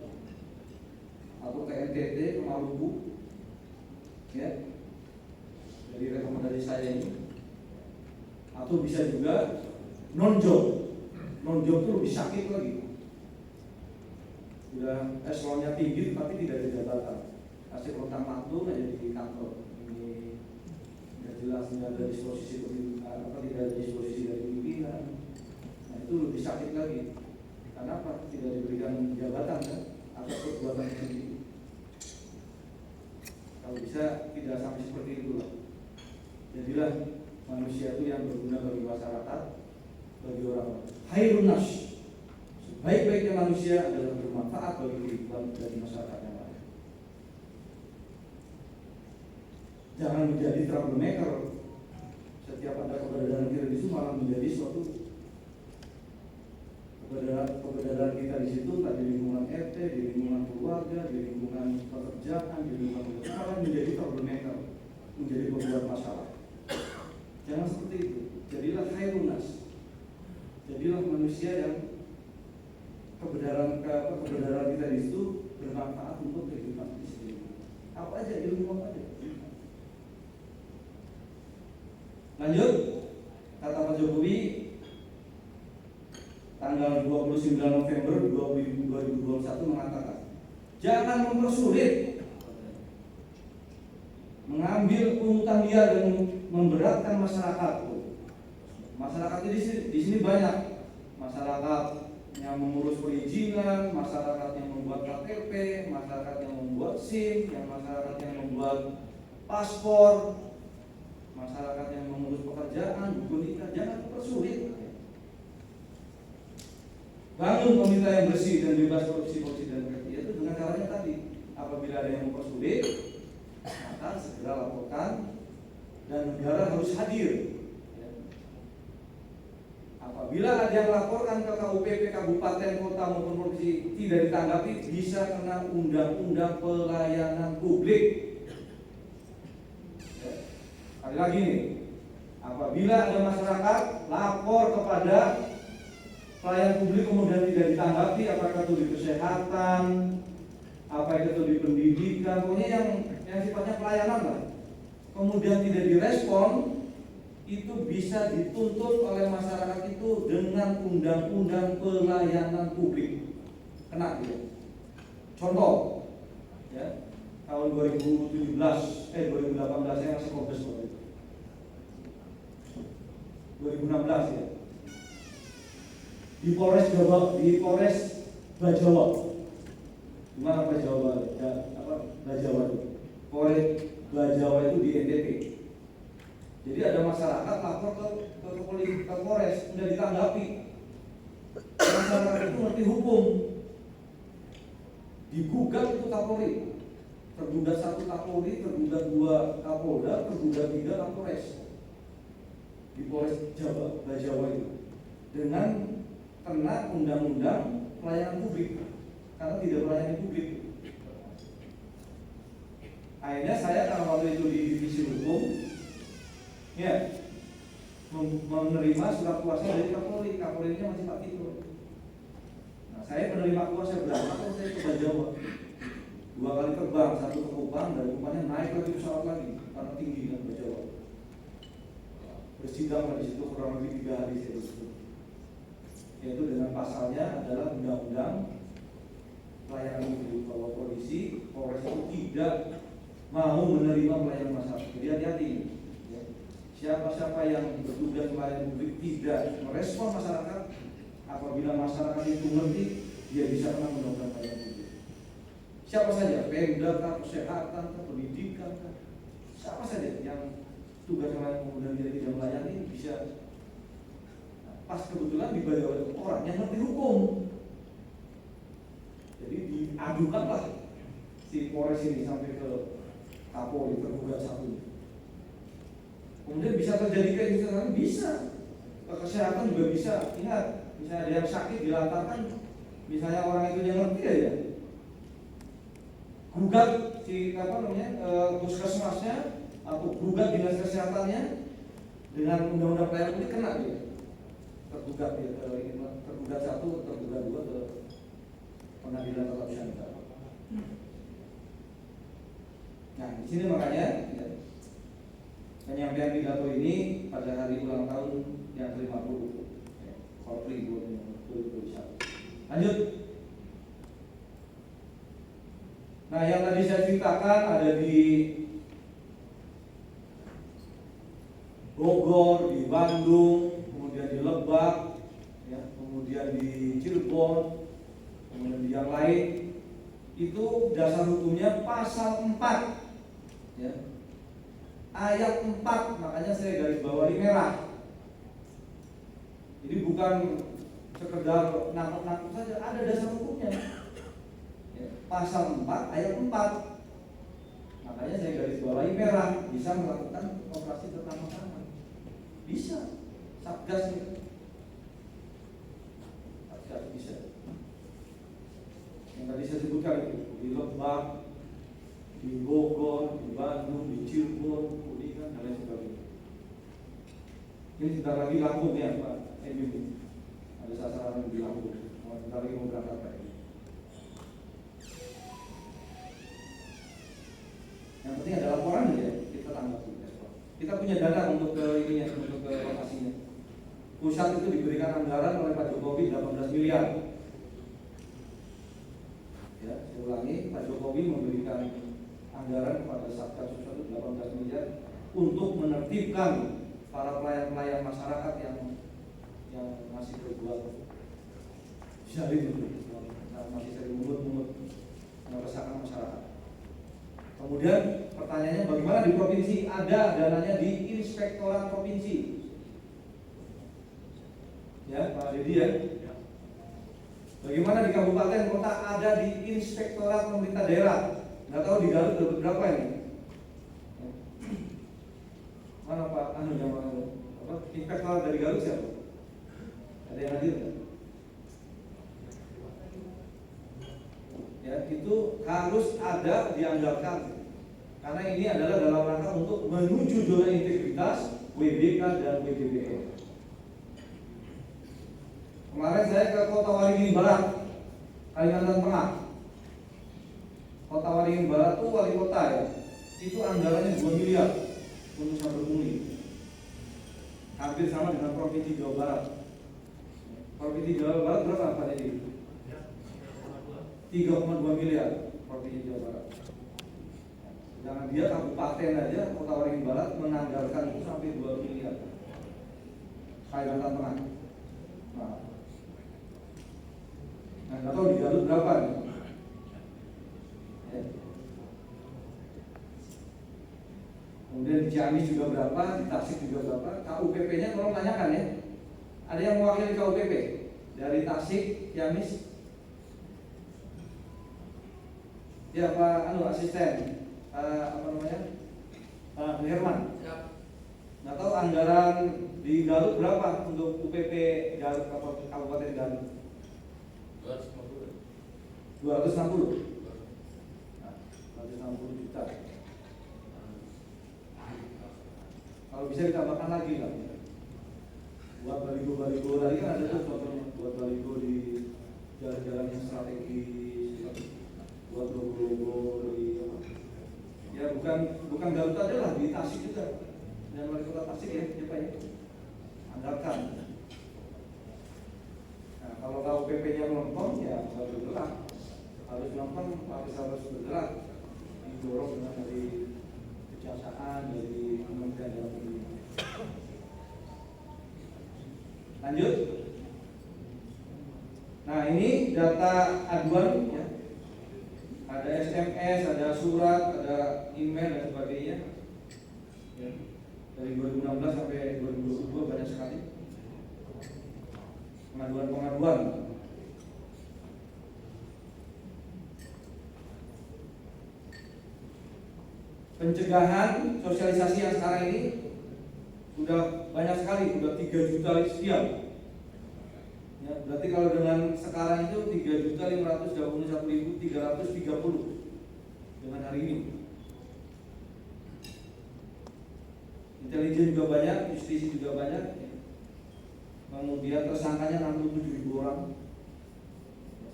atau ke NTT, ke Maluku. Ya, dari rekomendasi saya ini. Atau bisa juga non-job itu lebih sakit lagi. Sudah eselonnya tinggi tapi tidak ada jabatan, kasih kontrak waktu aja di kantor. Ini tidak jelas, tidak ada disposisi tidak ada disposisi dari pimpinan. Nah itu lebih sakit lagi. Karena apa? Tidak diberikan jabatan kan atas perbuatan sendiri. Kalau bisa tidak sampai seperti itu lah. Jadilah manusia itu yang berguna bagi masyarakat, bagi orang. Khairun nas, sebaik-baiknya manusia adalah bermanfaat bagi kehidupan dari masyarakat yang lain. Jangan menjadi troublemaker. Setiap ada keberadaan kita di situ malah menjadi suatu keberadaan kita di situ, di lingkungan RT, di lingkungan keluarga, di lingkungan pekerjaan, di lingkungan malah menjadi troublemaker, menjadi pembuat masalah. Jangan seperti itu. Jadilah khairun nas. Jadilah manusia yang kebenaran kita di situ bermanfaat untuk kehidupan kita sendiri. Apa aja, ilmu apa aja. Lanjut, kata Pak Jokowi tanggal 29 November 2021 mengatakan, jangan mempersulit, mengambil pungutan liar dan memberatkan masyarakat. Masyarakat di sini banyak, masyarakat yang mengurus perizinan, masyarakat yang membuat KTP, masyarakat yang membuat SIM, masyarakat yang membuat paspor, masyarakat yang mengurus pekerjaan, buku nikah. Jangan mempersulit. Bangun pemerintah yang bersih dan bebas korupsi dan kritik itu dengan caranya tadi. Apabila ada yang mempersulit, maka segera laporkan dan negara harus hadir. Apabila ada yang laporkan ke KUPP, kabupaten, kota maupun provinsi tidak ditanggapi, bisa kena undang-undang pelayanan publik. Sekali lagi nih, apabila ada masyarakat lapor kepada pelayan publik kemudian tidak ditanggapi, apakah itu di kesehatan, apakah itu di pendidikan, pokoknya yang sifatnya pelayanan lah, kemudian tidak direspon, itu bisa dituntut oleh masyarakat itu dengan undang-undang pelayanan publik. Kena dia. Contoh, ya, tahun 2018 saya masih kompes waktu itu. 2016 ya. Di Polres Bajawa. Gimana Bajawa? Bajawa itu. Polres Bajawa itu di NTT. Jadi ada masyarakat lapor ke Polres, sudah ditanggapi. Masyarakat itu ngerti hukum. Digugat itu Kapolri. Tergugat 1 Kapolri, tergugat 2 Kapolda, tergugat 3 Kapolres. Di Polres Bajawa itu. Dengan kena undang-undang pelayanan publik. Karena tidak melayani publik. Akhirnya saya karena waktu itu di divisi hukum, ya, menerima surat kuasa dari Kapolri. Kapolrinya masih Pak Tito. Nah, saya menerima kuasa berangkat, saya ke Bajawa. 2 kali terbang, 1 ke Kupang, dari Kupangnya naik lagi pesawat lagi karena tinggi kan Bajawa. bersidang di situ kurang lebih 3 hari saya di situ. Yaitu dengan pasalnya adalah undang-undang pelayanan publik, bahwa polisi, Polres itu tidak mau menerima pelayanan masyarakat. Jadi hati-hati. Ya. Siapa-siapa yang bertugas pelayanan publik tidak merespon masyarakat, apabila masyarakat itu ngerti, dia bisa kena undang-undang pelayanan publik. Siapa saja, Pemda, kesehatan, pendidikan, siapa saja yang tugas pelayanan kemudian dia tidak melayani bisa. Pas kebetulan dibayar oleh orang yang ngerti hukum. Jadi diadukanlah si Polres ini sampai ke Kapolri, tergugat satu. Kemudian bisa terjadi kayak gitu, bisa. Kesehatan juga bisa. Ingat, misalnya ada yang sakit dilantarkan, misalnya orang itu yang ngerti ya, gugat si puskesmasnya atau gugat dinas kesehatannya dengan undang-undang pelayanan ini kena dia. Tergugat ya, tergugat 1, tergugat 2 ke pengadilan tata usaha negara. Nah, di sini makanya ya, penyampaian pidato ini pada hari ulang tahun yang ke-50 ya, Korpri 2021. Lanjut. Nah, yang tadi saya ceritakan ada di Bogor, di Bandung, kemudian di Lebak, ya, kemudian di Cirebon, kemudian di yang lain, itu dasar hukumnya pasal 4, ya, ayat 4, makanya saya garis bawahi merah. Jadi bukan sekedar nangkep-nangkep saja, ada dasar hukumnya. Ya, pasal 4 ayat 4, makanya saya garis bawahi merah, bisa melakukan operasi pertama-tama. Bisa, Satgas itu. Satgas bisa. Yang tadi saya sebutkan itu di Lebak, di Bogor, di Bandung, di Cirebon, Kuningan dan lain sebagainya. Ini sebentar lagi Lampung ya Pak Edwin. Ada sasaran di Lampung. Sebentar lagi mau berangkat Pak. Yang penting ada laporan ya, kita tanggapi. Kita punya dana untuk ke ininya, untuk ke lokasinya. Pusat itu diberikan anggaran oleh Pak Jokowi 18 miliar. Ya, saya ulangi, Pak Jokowi memberikan anggaran kepada Satgas Pusat 18 miliar untuk menertibkan para pelayan-pelayan masyarakat yang masih berbuat syarif itu, masih sering mungut-mungut meresahkan masyarakat. Kemudian pertanyaannya bagaimana di provinsi? Ada dananya di Inspektorat Provinsi. Ya, Pak Dedi ya. Bagaimana di kabupaten kota? Ada di Inspektorat Pemerintah Daerah. Nggak tahu di Garut dapat berapa ini? Mana Pak? Yang mana? Inspektorat dari Garut siapa? Ada yang hadir nggak? Ya, itu harus ada dianggarkan karena ini adalah dalam rangka untuk menuju zona integritas WBK dan WBBN. Kemarin saya ke Kota Waringin Barat, Kalimantan Tengah. Kota Waringin Barat tuh wali kota ya, itu anggarannya 2 miliar untuk Saber Pungli, hampir sama dengan Provinsi Jawa Barat. Provinsi Jawa Barat berapa Pak Dedi? 3,2 miliar Provinsi Jawa Barat. Sedangkan dia kabupaten aja, Kota Waringin Barat menganggarkan itu sampai 2 miliar. Kalimantan Tengah. Nah, nggak tahu di Garut berapa nih? Ya. Kemudian di Ciamis juga berapa, di Tasik juga berapa. KUPP-nya tolong tanyakan ya. Ada yang mewakili KUPP dari Tasik, Ciamis? Ya Pak asisten apa namanya Pak Herman. Nggak tahu anggaran di Garut berapa untuk UPP Garut Kabupaten Garut? 260. Nah, 260 juta. Kalau bisa ditambahkan lagi lah. Buat baligo-baligo tadi kan ada tuh contohnya, buat baligo di jalan-jalan yang strategis, buat logo-logo di ya bukan Garut aja lah, di Tasik juga. Dan wali kota Tasik ya, siapa ya? Lanjut. Nah, ini data aduan ya. Ada SMS, ada surat, ada email dan sebagainya. Ya. Dari 2016 sampai 2022 banyak sekali pengaduan-pengaduan. Pencegahan sosialisasi yang sekarang ini sudah banyak sekali, sudah 3 juta sekian. Ya, berarti kalau dengan sekarang itu 3.521.330 dengan hari ini. Intelijen juga banyak, justisi juga banyak. Kemudian tersangkanya 67.000 orang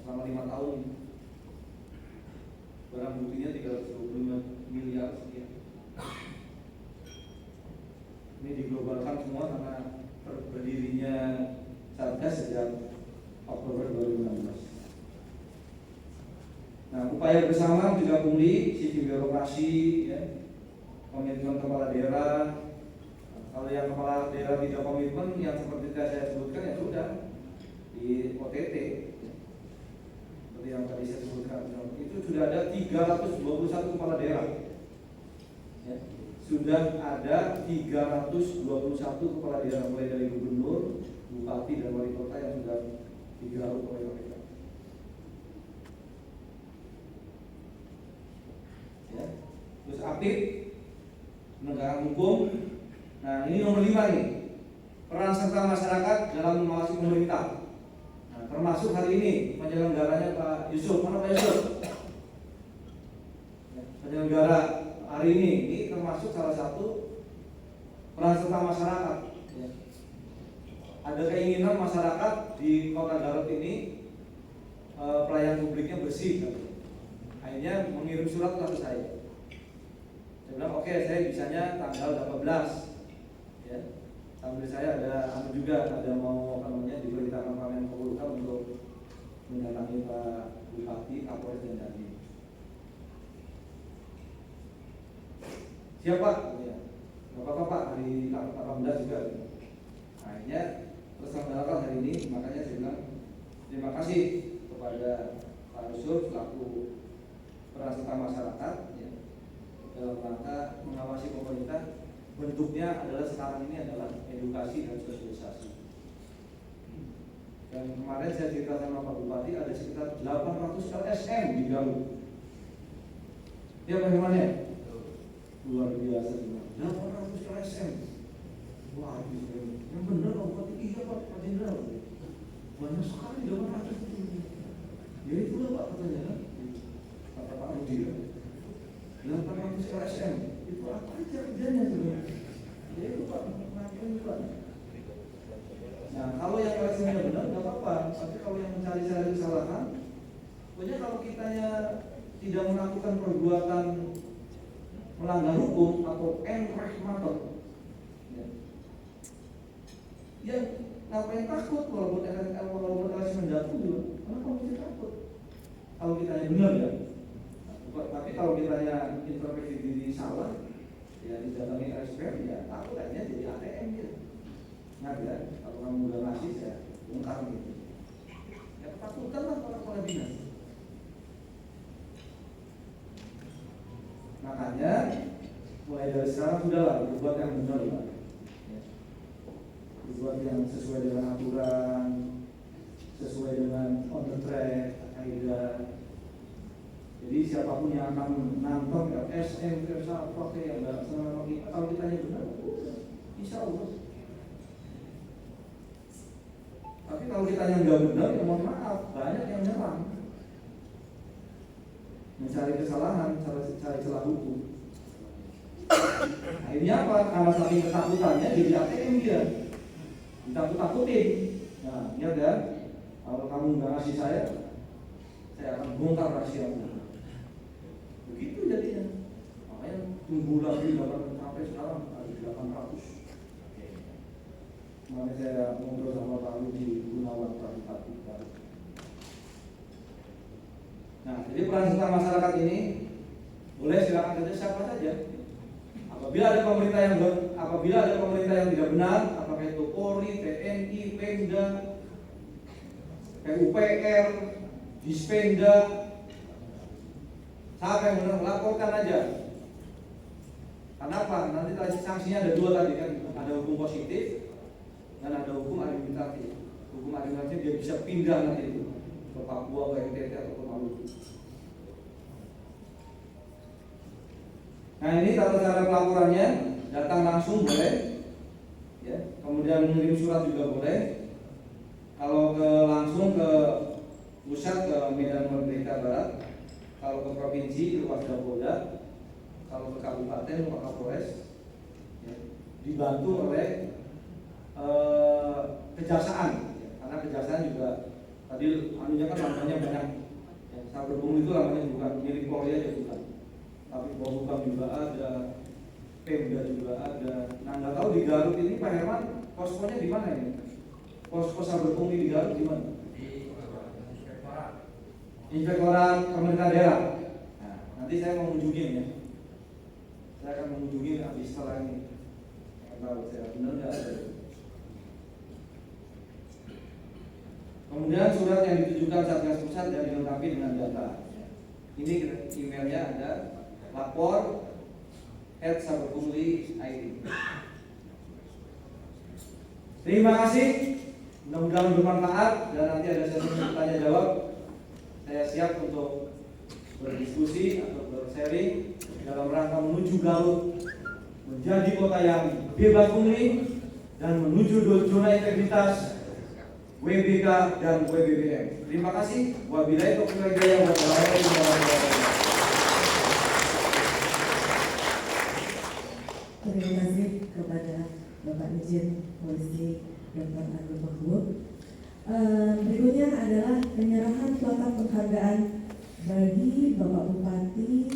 selama 5 tahun. Barang buktinya 325 miliar sekian. Ini diglobalkan semua karena berdirinya Satgas sejak Oktober 2016. Nah, upaya bersama juga pungli, sistem birokrasi, ya, komitmen kepala daerah. Kalau yang kepala daerah tidak komitmen, yang seperti saya sebutkan ya sudah di OTT. Seperti yang tadi saya sebutkan, itu sudah ada 321 kepala daerah. Ya, sudah ada 321 kepala daerah mulai dari gubernur, bupati dan wali kota yang sudah digaruk oleh KPK. Ya. Terus aktif penegakan hukum. Nah, ini nomor 5 nih, peran serta masyarakat dalam mengawasi pemerintah. Nah, termasuk hari ini penyelenggaranya Pak Yusuf. Mana Pak Yusuf? Ya, penyelenggara hari ini termasuk salah satu peran serta masyarakat. Ya. Ada keinginan masyarakat di Kota Garut ini pelayan publiknya bersih. Akhirnya mengirim surat ke saya. Saya bilang oke, saya bisanya tanggal 18. Ya, sambil saya ada juga ada mau diperintahkan Pak Menko Polhukam untuk mendatangi Pak Bupati, Kapolres dan Dandim. Siapa? Ya, nggak apa-apa Pak, hari 18 juga. Akhirnya terselenggarakan hari ini, makanya saya bilang terima kasih kepada Pak Yusuf selaku peran serta masyarakat ya, dalam rangka mengawasi pemerintah. Bentuknya adalah sekarang ini adalah edukasi dan sosialisasi. Dan kemarin saya cerita sama Pak Bupati ada sekitar 800 LSM di Garut. Ya bagaimana? Luar biasa juga. 800 LSM. Wah, yang benar Pak Bupati, iya Pak Jenderal. Banyak sekali 800 itu. Ya itulah Pak katanya. Kata Pak Rudi. 800 LSM. Itu apa aja kerjanya sebenarnya? Ya itu Pak, ngapain Pak? Nah, kalau yang LSM-nya benar nggak apa-apa, tapi kalau yang mencari-cari kesalahan, pokoknya kalau kitanya tidak melakukan perbuatan melanggar hukum atau enrehmater, ya ngapain takut walaupun LSM jatuh juga? Kenapa mesti takut? Kalau kitanya benar ya. Tapi kalau kitanya intervensi diri salah, ya didatangi SPM ya takut aja jadi ATM gitu. Nah ya, kalau kamu udah ngasih saya bongkar gitu. Ya ketakutan lah para kepala dinas. Makanya mulai dari sekarang sudahlah berbuat yang benar lah. Ya. Berbuat yang sesuai dengan aturan, sesuai dengan on the track, kaidah. Jadi siapapun yang akan nonton LSM, pakai yang nggak senang sama kita, kalau kitanya benar, insya Allah. Tapi kalau kitanya nggak benar, ya mohon maaf, banyak yang nyerang, mencari kesalahan, cari celah hukum. Akhirnya apa? Karena saking ketakutannya jadi ATM dia, ditakut-takutin. Nah, ingat ya, kalau kamu nggak ngasih saya akan bongkar rahasiamu. Begitu jadinya. Makanya tunggu lagi sampai sekarang ada 800. Makanya saya ngobrol sama Pak Rudi Gunawan Pak Bupati. Nah, jadi peran serta masyarakat ini boleh silakan saja siapa saja. Apabila ada pemerintah yang apabila ada pemerintah yang tidak benar, apakah itu Polri, TNI, Pemda, PUPR, Dispenda, siapa yang benar, laporkan aja. Kenapa? Nanti tadi sanksinya ada dua tadi kan, ada hukum positif dan ada hukum administratif. Hukum administratif dia bisa pindah nanti itu ke Papua, ke NTT atau ke Maluku. Nah ini tata cara pelaporannya, datang langsung boleh, ya. Kemudian mengirim surat juga boleh. Kalau langsung ke pusat ke Medan Merdeka Barat, kalau ke provinsi itu Kapolda, kalau ke kabupaten Pak Kapolres, ya, dibantu oleh kejaksaan, ya, karena kejaksaan juga tadi anunya kan lamanya banyak, ya, Saber Pungli itu lamanya bukan milik Polri aja bukan, tapi Polhukam juga ada, Pemda juga ada. Nah nggak tahu di Garut ini Pak Herman poskonya di mana ini? Posko Saber Pungli di Garut di mana? Inspektorat Pemerintah Daerah. Nah, nanti saya mau mengunjungi ya. Saya akan mengunjungi habis setelah ini. Kalau saya benar nggak ada. Kemudian surat yang ditujukan Satgas Pusat dan dilengkapi dengan data. Ini emailnya ada lapor@saberpungli.id. Terima kasih. Mudah-mudahan bermanfaat dan nanti ada sesi tanya jawab. Saya siap untuk berdiskusi atau bersharing dalam rangka menuju Garut menjadi kota yang bebas pungli dan menuju zona integritas WBK dan WBBM. Terima kasih. Wabillahi taufiq wal hidayah. Wassalamualaikum warahmatullahi wabarakatuh. Terima kasih kepada Bapak Irjen Polisi Dr. Agung Mahmud. Berikutnya adalah penyerahan plakat penghargaan bagi Bapak Bupati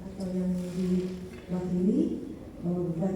atau yang diwakili Bapak Bupati